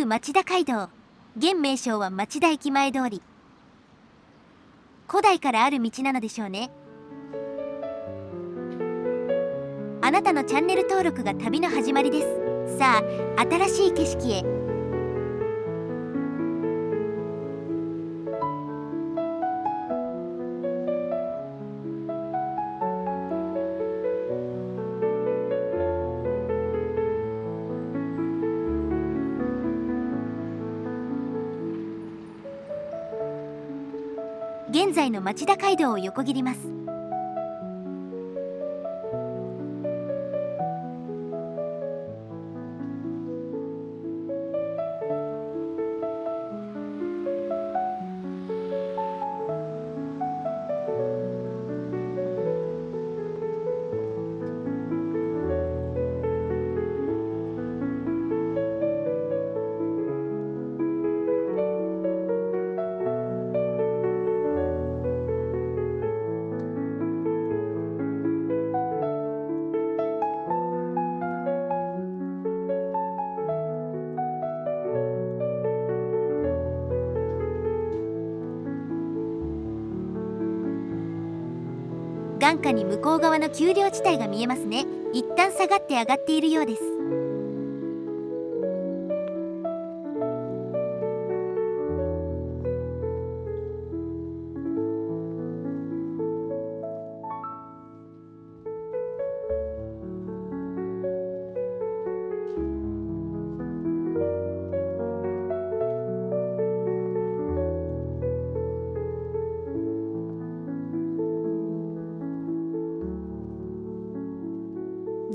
旧町田街道、現名称は町田駅前通り。古代からある道なのでしょうね。あなたのチャンネル登録が旅の始まりです。さあ、新しい景色へ。現在の町田街道を横切ります。眼下に向こう側の丘陵地帯が見えますね。一旦下がって上がっているようです。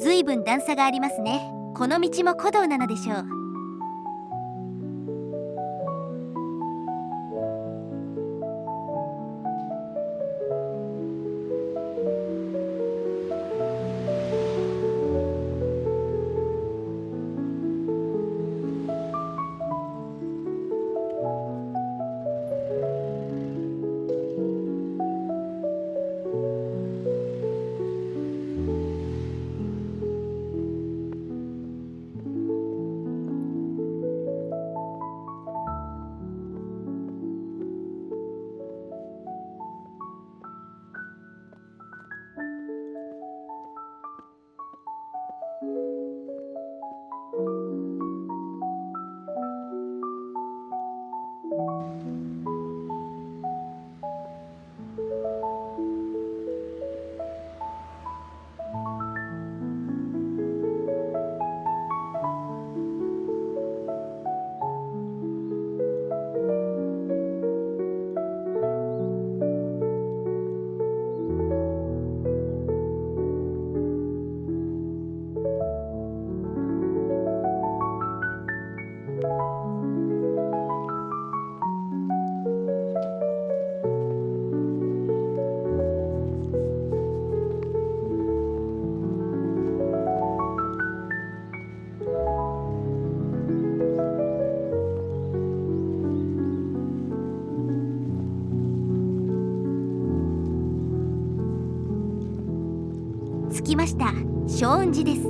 ずいぶん段差がありますね。この道も古道なのでしょう。着きました。祥雲寺です。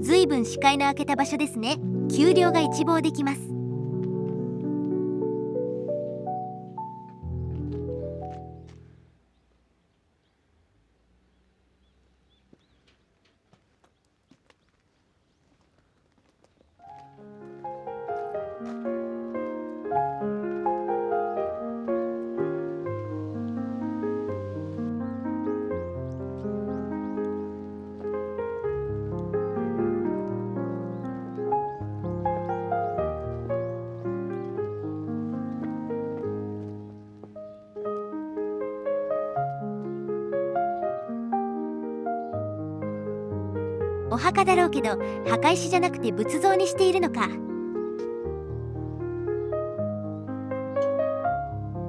ずいぶん視界の開けた場所ですね。丘陵が一望できます。お墓だろうけど墓石じゃなくて仏像にしているのか。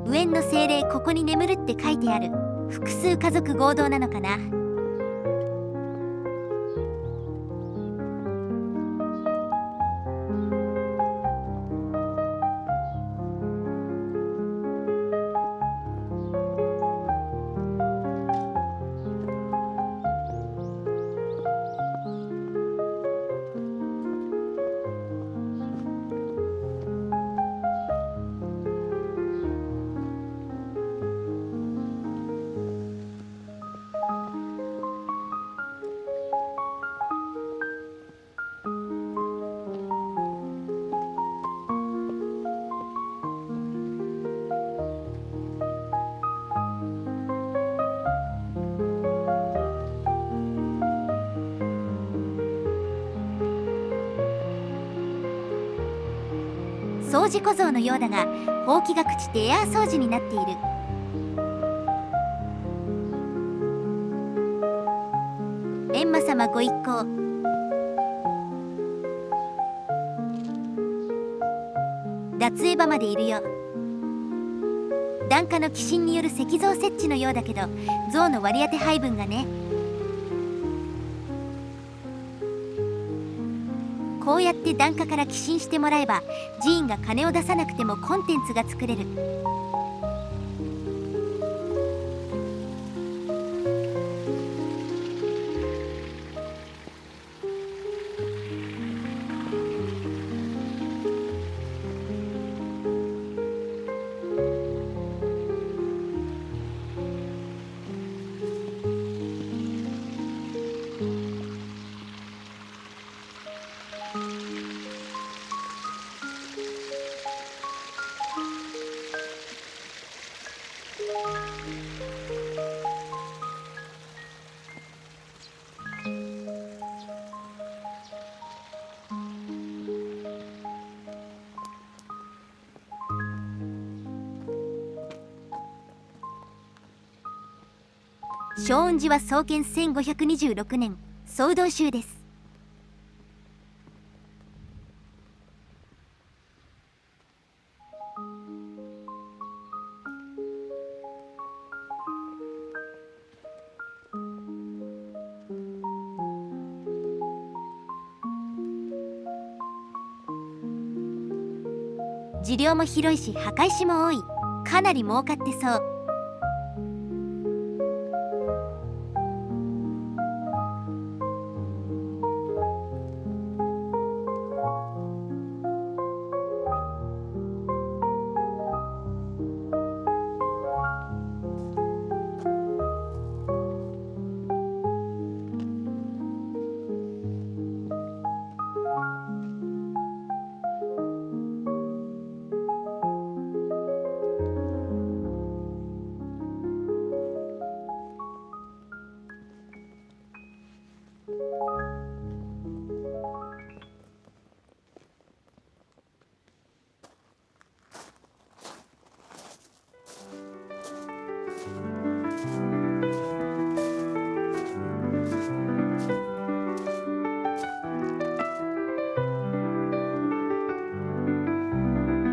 無縁の精霊ここに眠るって書いてある。複数家族合同なのかな。掃除小僧のようだが、ほうきが朽ちてエアー掃除になっている。閻魔様ご一行。脱エヴァまでいるよ。檀家の寄進による石像設置のようだけど、像の割り当て配分がね。こうやって檀家から寄進してもらえば、寺院が金を出さなくてもコンテンツが作れる。祥雲寺は創建1526年、総洞宗です。寺領も広いし墓石も多い。かなり儲かってそう。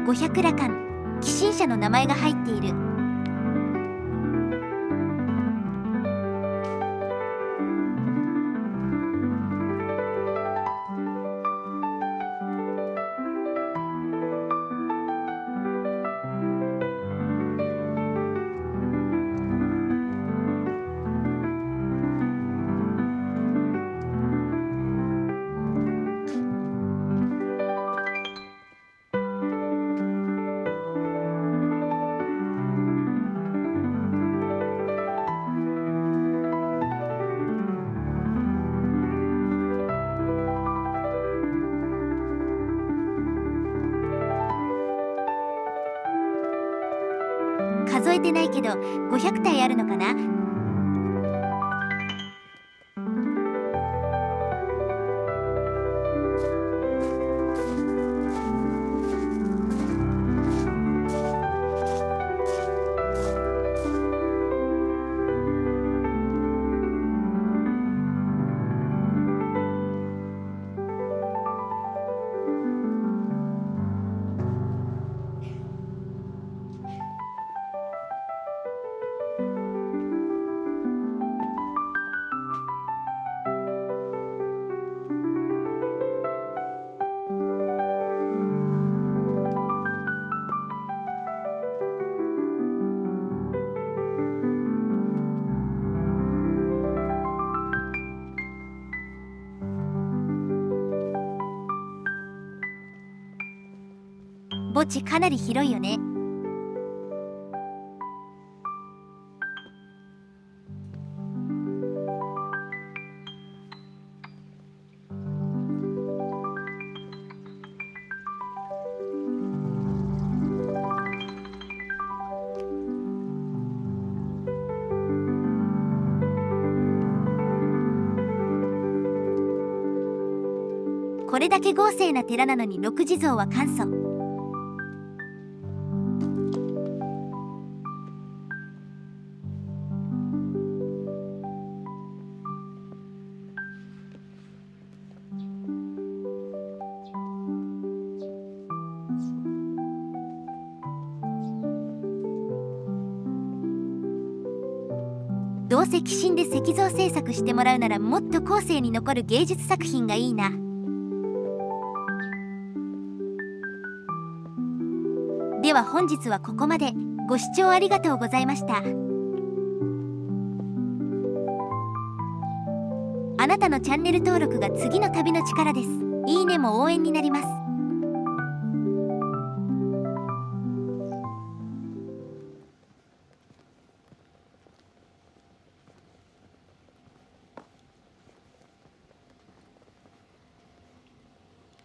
五百羅漢、寄進者の名前が入っている。数えてないけど500体あるのかな。墓地かなり広いよね。これだけ豪勢な寺なのに六地蔵は簡素。どうせ寄進で石像制作してもらうならもっと後世に残る芸術作品がいいな。では本日はここまで。ご視聴ありがとうございました。あなたのチャンネル登録が次の旅の力です。いいねも応援になります。